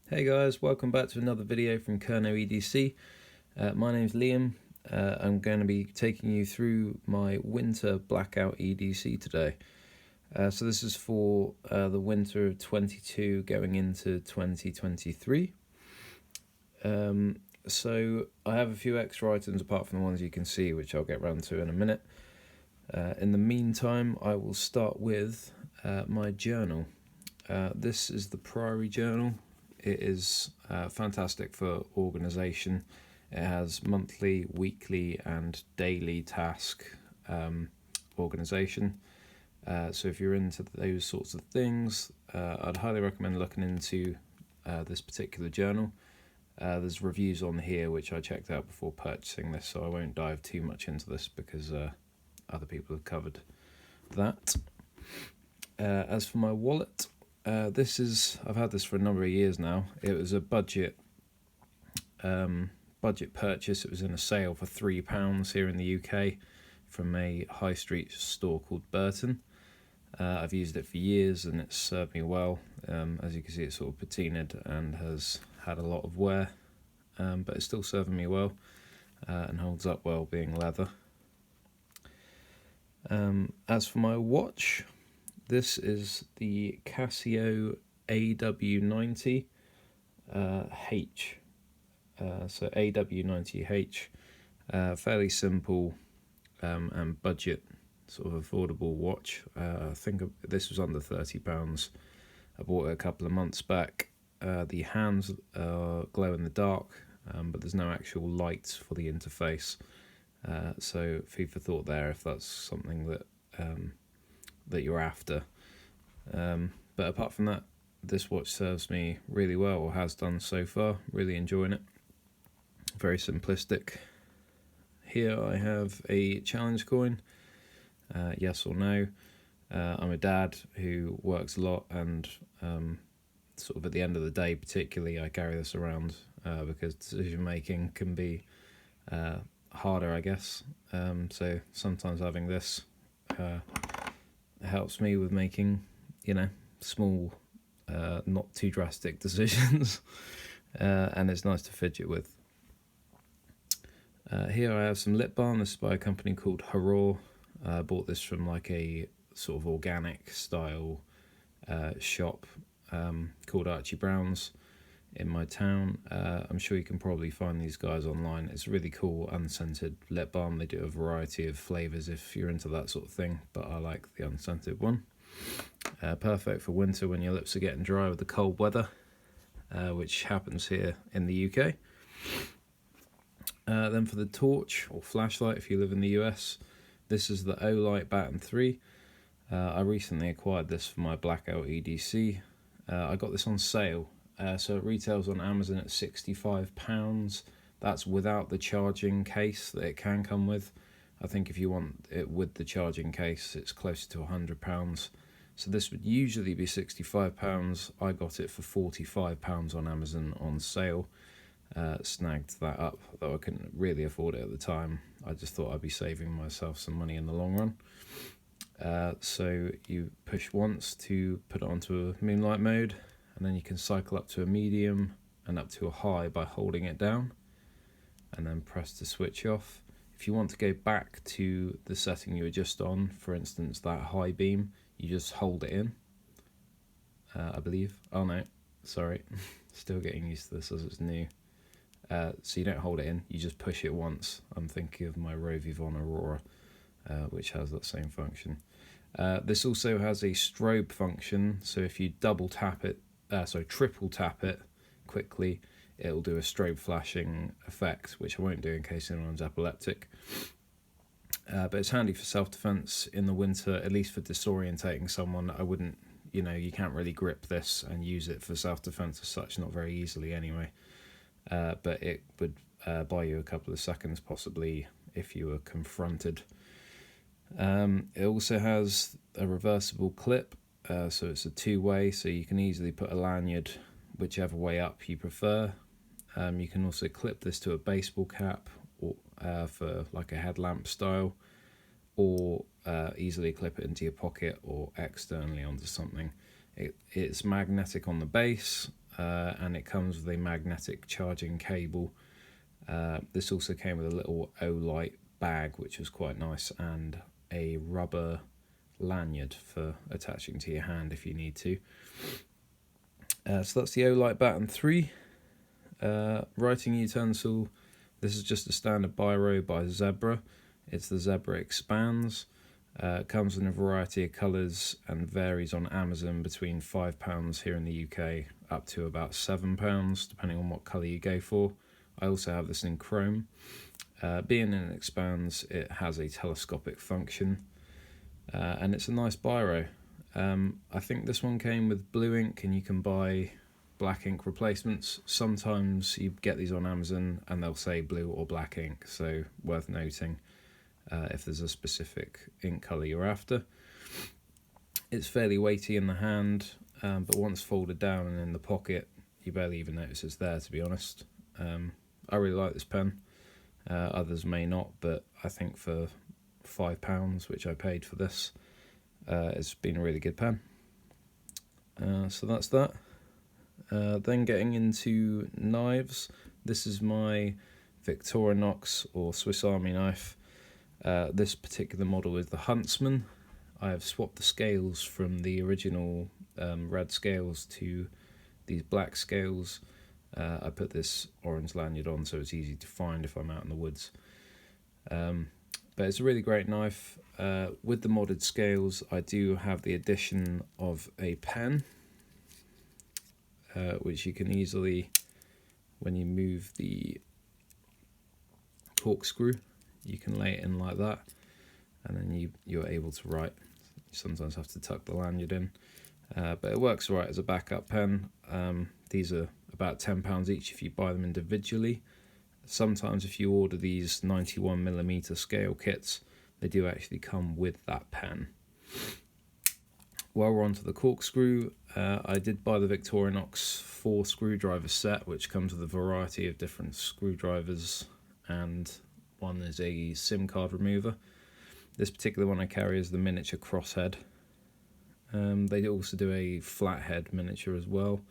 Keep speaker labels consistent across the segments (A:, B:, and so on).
A: Hey guys, welcome back to another video from Blackout EDC. My name's Liam. I'm going to be taking you through my winter Blackout EDC today. So this is for the winter of 22 going into 2023. So I have a few extra items apart from the ones you can see, which I'll get round to in a minute. In the meantime, I will start with my journal. This is the Priory Journal. It is fantastic for organisation. It has monthly, weekly and daily task organisation. So if you're into those sorts of things, I'd highly recommend looking into this particular journal. There's reviews on here which I checked out before purchasing this, so I won't dive too much into this because other people have covered that. As for my wallet, I've had this for a number of years now. It was a budget purchase. It was in a sale for £3 here in the UK from a high street store called Burton. I've used it for years and it's served me well. As you can see, it's sort of patinaed and has had a lot of wear, but it's still serving me well and holds up well, being leather. As for my watch, this is the Casio AW90 H. So AW90H, fairly simple and budget, sort of affordable watch. I think this was under £30. I bought it a couple of months back. The hands glow in the dark, but there's no actual light for the interface. So food for thought there if that's something that you're after. But apart from that, this watch serves me really well, or has done so far. Really enjoying it. Very simplistic. Here I have a challenge coin, yes or no. I'm a dad who works a lot, and sort of at the end of the day particularly I carry this around because decision making can be harder, I guess. So sometimes having this helps me with making, small, not too drastic decisions, and it's nice to fidget with. Here I have some lip balm. This is by a company called Hurraw. I bought this from like a sort of organic style shop called Archie Brown's in my town. I'm sure you can probably find these guys online. It's a really cool unscented lip balm. They do a variety of flavours if you're into that sort of thing, but I like the unscented one. Perfect for winter when your lips are getting dry with the cold weather, which happens here in the UK. Then for the torch or flashlight if you live in the US, this is the Olight Baton 3. I recently acquired this for my Blackout EDC. I got this on sale. So it retails on Amazon at £65. That's without the charging case that it can come with. I think if you want it with the charging case, it's closer to £100. So this would usually be £65. I got it for £45 on Amazon on sale. Snagged that up, though I couldn't really afford it at the time. I just thought I'd be saving myself some money in the long run. So you push once to put it onto a moonlight mode, and then you can cycle up to a medium and up to a high by holding it down and then press to switch off. If you want to go back to the setting you were just on, for instance that high beam, you just hold it in, I believe. Oh no, sorry, still getting used to this as it's new. So you don't hold it in, you just push it once. I'm thinking of my Rovivon Aurora, which has that same function. This also has a strobe function, so if you triple tap it quickly, it'll do a strobe flashing effect, which I won't do in case anyone's epileptic. But it's handy for self-defense in the winter, at least for disorientating someone. I wouldn't, you can't really grip this and use it for self-defense as such, not very easily anyway. But it would buy you a couple of seconds possibly if you were confronted. It also has a reversible clip, so it's a two-way, so you can easily put a lanyard whichever way up you prefer. You can also clip this to a baseball cap or for like a headlamp style, or easily clip it into your pocket or externally onto something. It's magnetic on the base, and it comes with a magnetic charging cable. This also came with a little Olight bag, which was quite nice, and a rubber lanyard for attaching to your hand if you need to. So that's the Olight Baton 3. Writing utensil, this is just a standard biro by Zebra. It's the Zebra Expands. It comes in a variety of colours and varies on Amazon between £5 here in the UK up to about £7, depending on what colour you go for. I also have this in chrome. Being in Expands, it has a telescopic function, and it's a nice biro. I think this one came with blue ink, and you can buy black ink replacements. Sometimes you get these on Amazon and they'll say blue or black ink, so worth noting if there's a specific ink colour you're after. It's fairly weighty in the hand, but once folded down and in the pocket, you barely even notice it's there, to be honest. I really like this pen. Others may not, but I think for £5, which I paid for this, it's been a really good pen. So that's that. Then getting into knives, this is my Victorinox or Swiss Army knife. This particular model is the Huntsman. I have swapped the scales from the original red scales to these black scales. I put this orange lanyard on so it's easy to find if I'm out in the woods. But it's a really great knife. With the modded scales, I do have the addition of a pen, which you can easily, when you move the corkscrew, you can lay it in like that, and then you're able to write. You sometimes have to tuck the lanyard in, but it works right as a backup pen. These are about £10 each if you buy them individually. Sometimes if you order these 91mm scale kits, they do actually come with that pen. While we're onto the corkscrew, I did buy the Victorinox 4 screwdriver set, which comes with a variety of different screwdrivers, and one is a SIM card remover. This particular one I carry is the miniature crosshead. They also do a flathead miniature as well,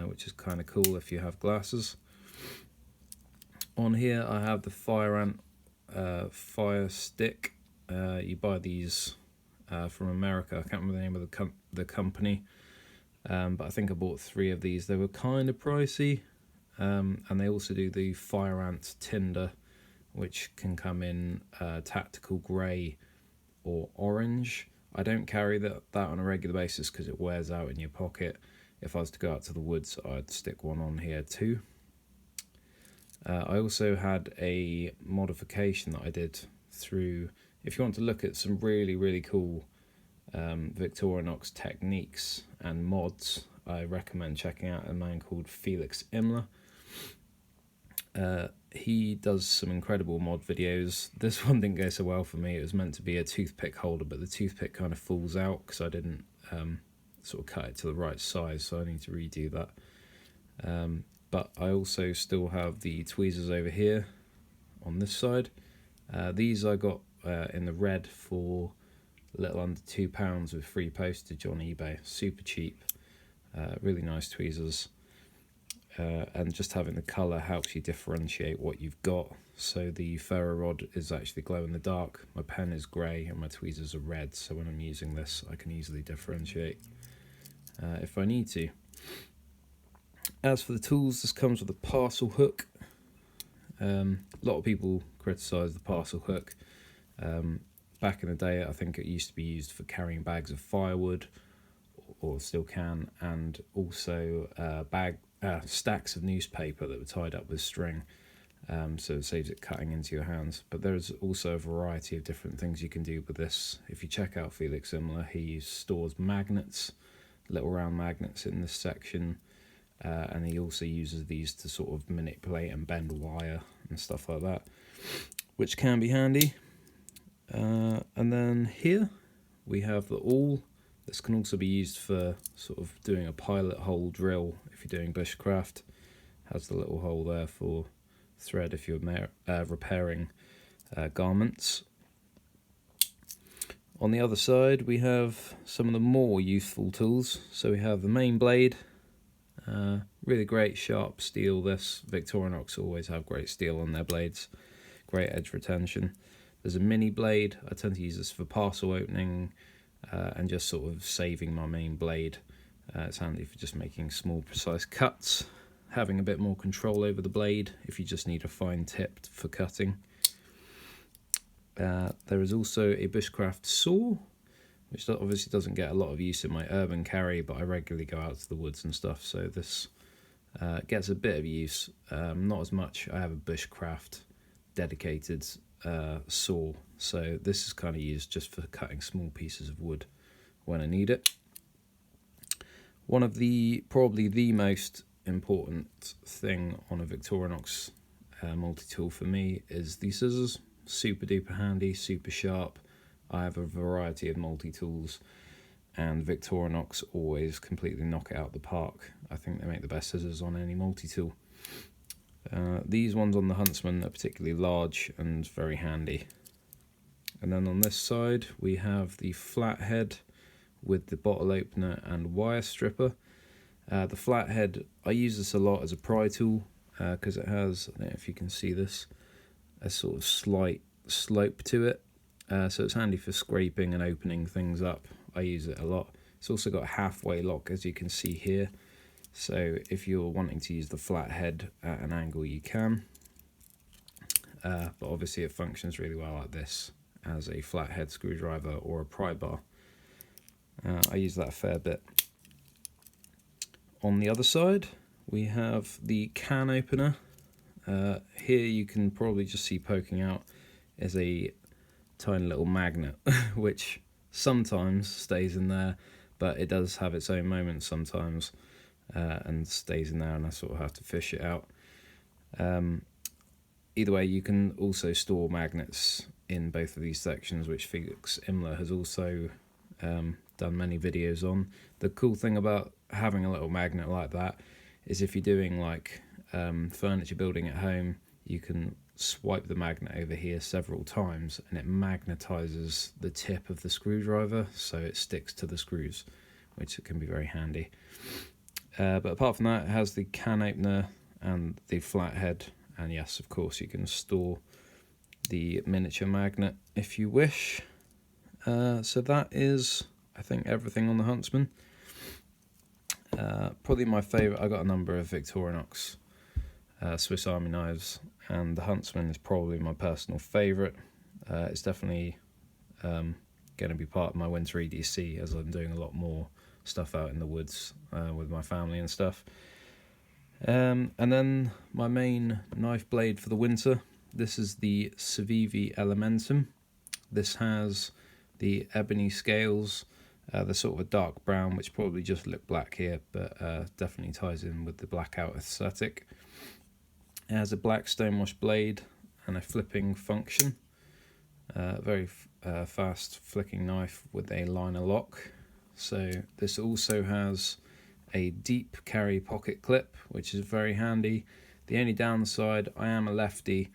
A: which is kind of cool if you have glasses. On here I have the Fire Ant fire stick. You buy these from America. I can't remember the name of the company, but I think I bought 3 of these. They were kind of pricey, and they also do the Fire Ant Tinder, which can come in tactical grey or orange. I don't carry that on a regular basis because it wears out in your pocket. If I was to go out to the woods, I'd stick one on here too. I also had a modification that I did through, if you want to look at some really, really cool Victorinox techniques and mods, I recommend checking out a man called Felix Imler. He does some incredible mod videos. This one didn't go so well for me. It was meant to be a toothpick holder, but the toothpick kind of falls out because I didn't sort of cut it to the right size, so I need to redo that. But I also still have the tweezers over here on this side. These I got in the red for a little under £2 with free postage on eBay. Super cheap, really nice tweezers. And just having the colour helps you differentiate what you've got. So the ferro rod is actually glow in the dark, my pen is grey, and my tweezers are red, so when I'm using this I can easily differentiate if I need to. As for the tools, this comes with a parcel hook. A lot of people criticise the parcel hook. Back in the day, I think it used to be used for carrying bags of firewood, or still can, and also stacks of newspaper that were tied up with string, so it saves it cutting into your hands. But there's also a variety of different things you can do with this. If you check out Felix Imler, he stores magnets, little round magnets in this section, and he also uses these to sort of manipulate and bend wire and stuff like that, which can be handy. And then here we have the awl. This can also be used for sort of doing a pilot hole drill if you're doing bushcraft. Has the little hole there for thread if you're repairing garments. On the other side we have some of the more useful tools. So we have the main blade, Really great sharp steel. This Victorinox always have great steel on their blades, great edge retention. There's a mini blade. I tend to use this for parcel opening and just sort of saving my main blade. It's handy for just making small precise cuts, having a bit more control over the blade if you just need a fine tip for cutting. There is also a bushcraft saw, which obviously doesn't get a lot of use in my urban carry, but I regularly go out to the woods and stuff, so this gets a bit of use, not as much. I have a bushcraft dedicated saw, so this is kind of used just for cutting small pieces of wood when I need it. One of probably the most important thing on a Victorinox multi-tool for me is the scissors. Super duper handy, super sharp. I have a variety of multi-tools, and Victorinox always completely knock it out the park. I think they make the best scissors on any multi-tool. These ones on the Huntsman are particularly large and very handy. And then on this side we have the flathead with the bottle opener and wire stripper. The flathead, I use this a lot as a pry tool because it has, I don't know if you can see this, a sort of slight slope to it, so it's handy for scraping and opening things up. I use it a lot. It's also got a halfway lock, as you can see here, so if you're wanting to use the flathead at an angle you can, but obviously it functions really well like this as a flathead screwdriver or a pry bar. I use that a fair bit. On the other side we have the can opener. Here you can probably just see poking out is a tiny little magnet which sometimes stays in there, but it does have its own moments sometimes and stays in there, and I sort of have to fish it out. Either way, you can also store magnets in both of these sections, which Felix Imler has also done many videos on. The cool thing about having a little magnet like that is if you're doing like furniture building at home, you can swipe the magnet over here several times and it magnetizes the tip of the screwdriver so it sticks to the screws, which can be very handy. But apart from that, it has the can opener and the flathead, and yes, of course you can store the miniature magnet if you wish. So that is, I think, everything on the Huntsman. Probably my favourite, I got a number of Victorinox Swiss Army knives, and the Huntsman is probably my personal favourite. It's definitely going to be part of my winter EDC, as I'm doing a lot more stuff out in the woods with my family and stuff. And then my main knife blade for the winter, this is the Civivi Elementum. This has the ebony scales. They're sort of a dark brown, which probably just look black here, but definitely ties in with the Blackout aesthetic. It has a black stonewash blade and a flipping function. Very fast flicking knife with a liner lock. So this also has a deep carry pocket clip, which is very handy. The only downside, I am a lefty.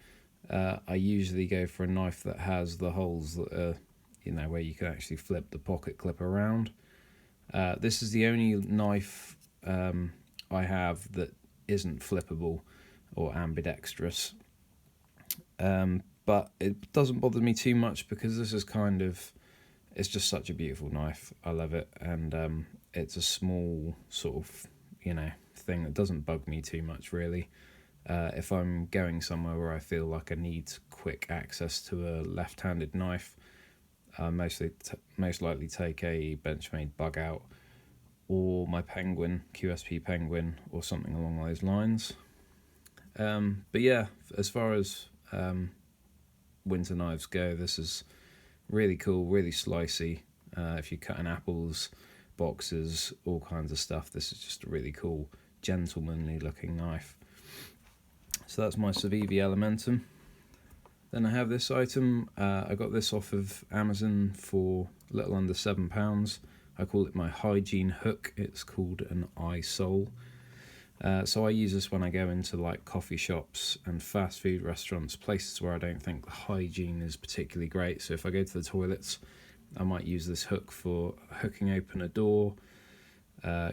A: I usually go for a knife that has the holes that are, you know, where you can actually flip the pocket clip around. This is the only knife I have that isn't flippable or ambidextrous. But it doesn't bother me too much because this is kind of, it's just such a beautiful knife. I love it, and it's a small sort of, you know, thing that doesn't bug me too much really. If I'm going somewhere where I feel like I need quick access to a left-handed knife, I most likely take a Benchmade Bug Out or my Penguin, QSP Penguin, or something along those lines. But yeah, as far as winter knives go, this is really cool, really slicey. If you're cutting apples, boxes, all kinds of stuff, this is just a really cool, gentlemanly looking knife. So that's my Civivi Elementum. Then I have this item. I got this off of Amazon for a little under £7. I call it my Hygiene hook. It's called an eye sole. So I use this when I go into like coffee shops and fast food restaurants, places where I don't think the hygiene is particularly great. So if I go to the toilets, I might use this hook for hooking open a door,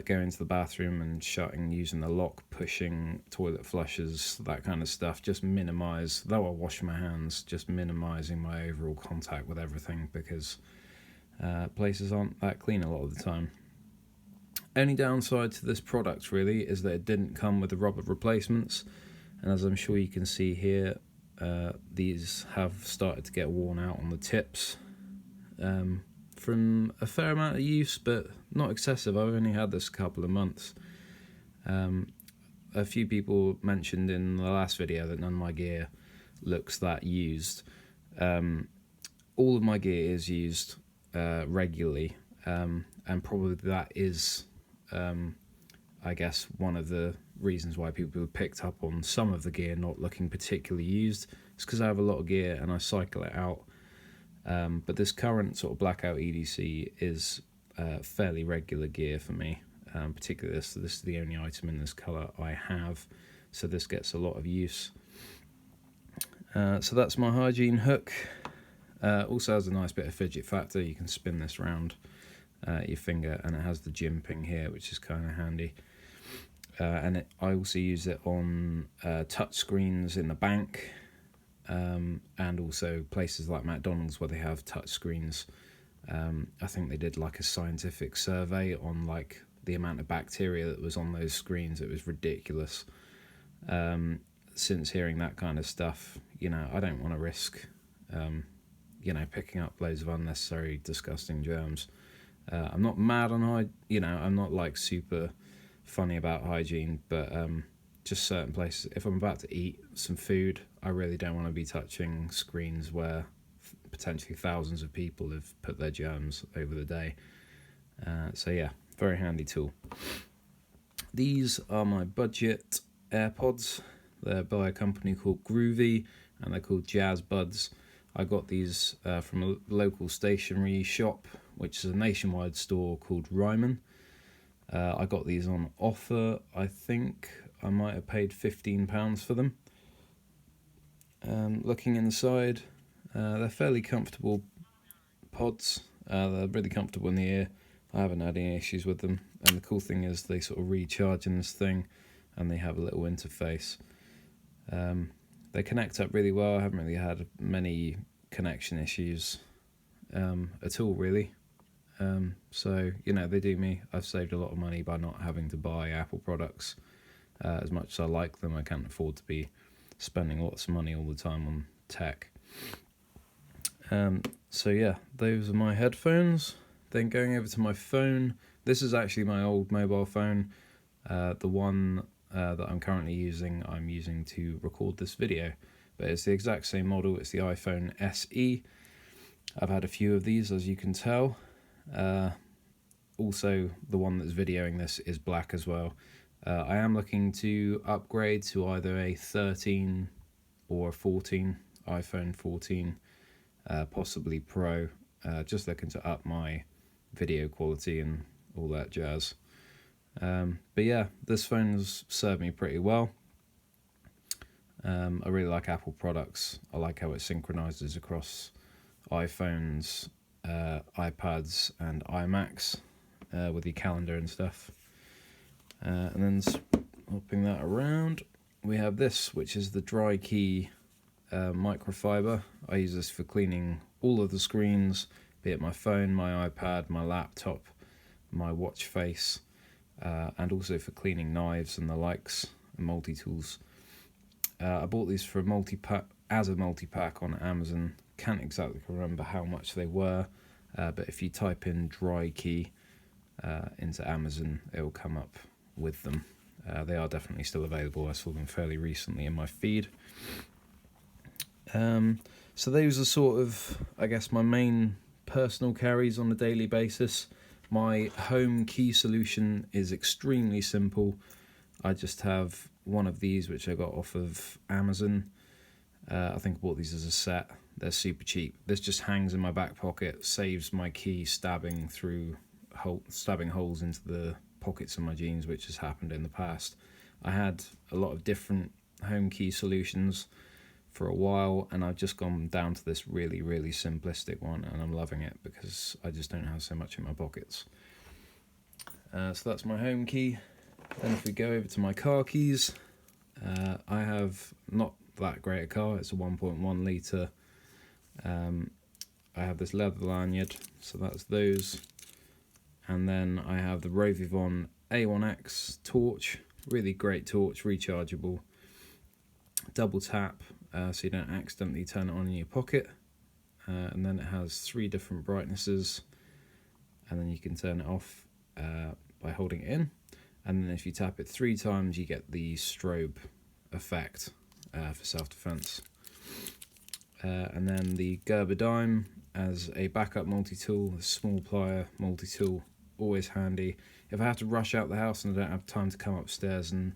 A: going into the bathroom and shutting, using the lock, pushing toilet flushes, that kind of stuff. Just minimise, though I wash my hands, just minimising my overall contact with everything, because places aren't that clean a lot of the time. Only downside to this product really is that it didn't come with the rubber replacements, and as I'm sure you can see here, these have started to get worn out on the tips from a fair amount of use, but not excessive. I've only had this a couple of months. A few people mentioned in the last video that none of my gear looks that used. All of my gear is used regularly, and probably that is, I guess, one of the reasons why people have picked up on some of the gear not looking particularly used. It's because I have a lot of gear and I cycle it out. But this current sort of Blackout EDC is fairly regular gear for me, particularly this. So this is the only item in this colour I have, so this gets a lot of use. So that's my Hygiene hook. Also has a nice bit of fidget factor. You can spin this round your finger, and it has the jimping here, which is kind of handy. And I also use it on touch screens in the bank, and also places like McDonald's where they have touch screens. I think they did like a scientific survey on like the amount of bacteria that was on those screens. It was ridiculous. Since hearing that kind of stuff, you know, I don't want to risk you know, picking up loads of unnecessary disgusting germs. I'm not mad on I'm not like super funny about hygiene, but just certain places, if I'm about to eat some food, I really don't want to be touching screens where potentially thousands of people have put their germs over the day. So yeah, very handy tool. These are my budget AirPods. They're by a company called Groovy, and they're called Jazz Buds. I got these from a local stationery shop, which is a nationwide store called Ryman. I got these on offer. I think I might have paid £15 for them. Looking inside, they're fairly comfortable pods. They're really comfortable in the ear. I haven't had any issues with them. And the cool thing is they sort of recharge in this thing, and they have a little interface. They connect up really well. I haven't really had many connection issues at all, really. So, you know, they do me. I've saved a lot of money by not having to buy Apple products. As much as I like them, I can't afford to be spending lots of money all the time on tech. So yeah, those are my headphones. Then going over to my phone. This is actually my old mobile phone. The one that I'm currently using, I'm using to record this video. But it's the exact same model. It's the iPhone SE. I've had a few of these, as you can tell. Also, the one that's videoing this is black as well. I am looking to upgrade to either a 13 or a 14, iPhone 14, possibly Pro. Just looking to up my video quality and all that jazz. But yeah, this phone's served me pretty well. I really like Apple products. I like how it synchronizes across iPhones, iPads and iMacs with your calendar and stuff. And then swapping that around, we have this, which is the Dry Key microfiber. I use this for cleaning all of the screens, be it my phone, my iPad, my laptop, my watch face, and also for cleaning knives and the likes, and multi-tools. I bought these for a multi-pack on Amazon. Can't exactly remember how much they were, but if you type in Dry Key into Amazon, it will come up with them. They are definitely still available. I saw them fairly recently in my feed. So those are sort of, I guess, my main personal carries on a daily basis. My home key solution is extremely simple. I just have one of these, which I got off of Amazon. I think I bought these as a set. They're super cheap. This just hangs in my back pocket, saves my key stabbing holes into the pockets of my jeans, which has happened in the past. I had a lot of different home key solutions for a while, and I've just gone down to this really, really simplistic one, and I'm loving it because I just don't have so much in my pockets. So that's my home key. Then if we go over to my car keys, I have not that great a car. It's a 1.1 litre. I have this leather lanyard, so that's those. And then I have the Rovivon A1X torch, really great torch, rechargeable. Double tap, so you don't accidentally turn it on in your pocket. And then it has 3 different brightnesses, and then you can turn it off by holding it in. And then if you tap it 3 times, you get the strobe effect for self-defense. And then the Gerber dime as a backup multi-tool, a small plier multi-tool, always handy. If I have to rush out the house and I don't have time to come upstairs and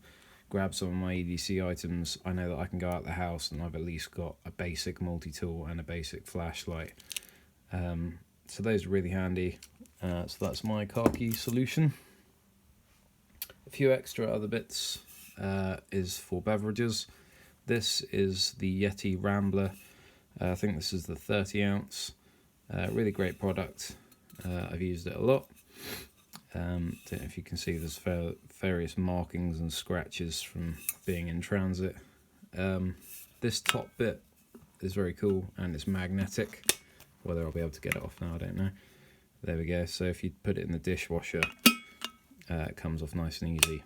A: grab some of my EDC items, I know that I can go out the house and I've at least got a basic multi-tool and a basic flashlight. So those are really handy. So that's my car key solution. A few extra other bits is for beverages. This is the Yeti Rambler. I think this is the 30 ounce. Really great product. I've used it a lot. Don't know if you can see there's various markings and scratches from being in transit. This top bit is very cool and it's magnetic. Whether I'll be able to get it off now, I don't know. There we go. So if you put it in the dishwasher, it comes off nice and easy.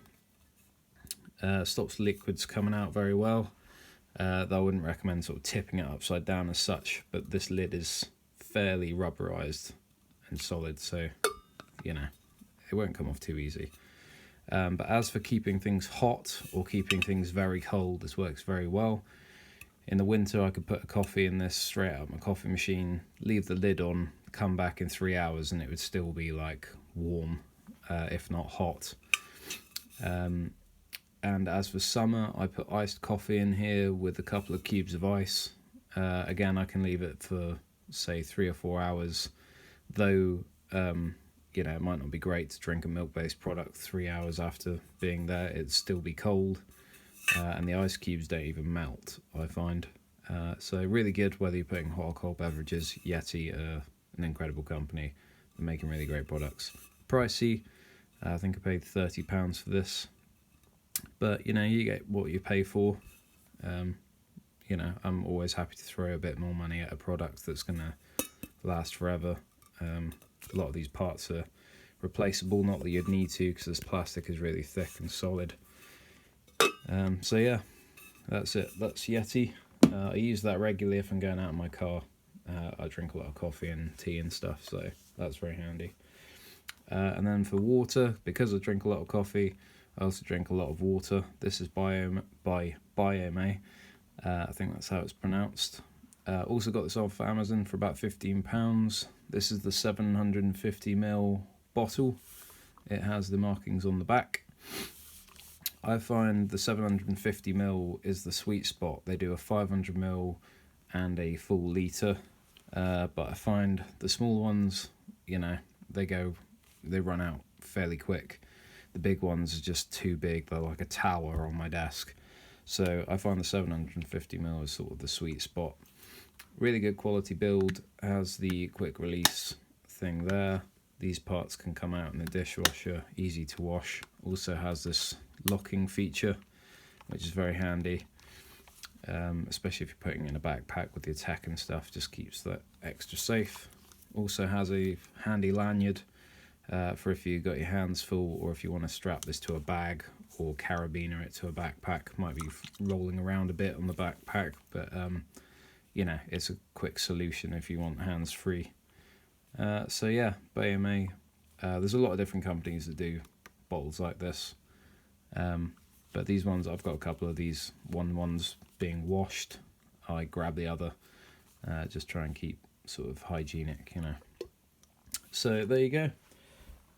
A: Stops liquids coming out very well. Though I wouldn't recommend sort of tipping it upside down as such, but this lid is fairly rubberized and solid, so you know it won't come off too easy. But as for keeping things hot or keeping things very cold, this works very well. In the winter, I could put a coffee in this straight out of my coffee machine, leave the lid on, come back in 3 hours, and it would still be like warm, if not hot. And as for summer, I put iced coffee in here with a couple of cubes of ice. Again, I can leave it for, say, 3 or 4 hours, though, you know, it might not be great to drink a milk-based product 3 hours after being there. It'd still be cold, and the ice cubes don't even melt, I find. So really good whether you're putting hot or cold beverages. Yeti, an incredible company. They're making really great products. Pricey. I think I paid £30 for this. But, you know, you get what you pay for. You know, I'm always happy to throw a bit more money at a product that's going to last forever. A lot of these parts are replaceable, not that you'd need to, because this plastic is really thick and solid. So yeah, that's it. That's Yeti. I use that regularly if I'm going out in my car. I drink a lot of coffee and tea and stuff, so that's very handy. And then for water, because I drink a lot of coffee, I also drink a lot of water. This is by Biome. I think that's how it's pronounced. Also got this off Amazon for about £15. This is the 750ml bottle. It has the markings on the back. I find the 750ml is the sweet spot. They do a 500ml and a full litre. But I find the small ones, you know, they run out fairly quick. The big ones are just too big. They're like a tower on my desk. So I find the 750ml is sort of the sweet spot. Really good quality build. Has the quick release thing there. These parts can come out in the dishwasher, easy to wash. Also has this locking feature, which is very handy, especially if you're putting it in a backpack with your tech and stuff. Just keeps that extra safe. Also has a handy lanyard for if you've got your hands full, or if you want to strap this to a bag or carabiner it to a backpack. Might be rolling around a bit on the backpack, but you know, it's a quick solution if you want hands free. So yeah, Biome. There's a lot of different companies that do bottles like this, but these ones, I've got a couple of these. One's being washed. I grab the other. Just try and keep sort of hygienic, you know. So there you go.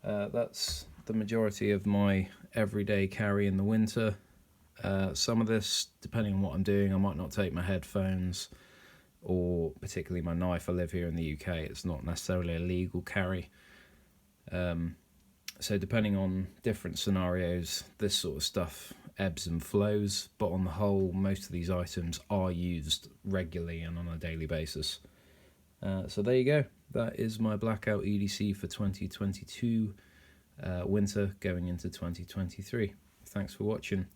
A: That's the majority of my everyday carry in the winter. Some of this, depending on what I'm doing, I might not take my headphones, or particularly my knife. I live here in the UK, it's not necessarily a legal carry. So depending on different scenarios, this sort of stuff ebbs and flows, but on the whole, most of these items are used regularly and on a daily basis. So there you go. That is my Blackout EDC for 2022. winter going into 2023. Thanks for watching.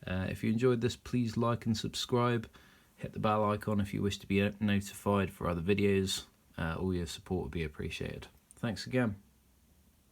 A: If you enjoyed this, please like and subscribe. Hit the bell icon if you wish to be notified for other videos. All your support would be appreciated. Thanks again.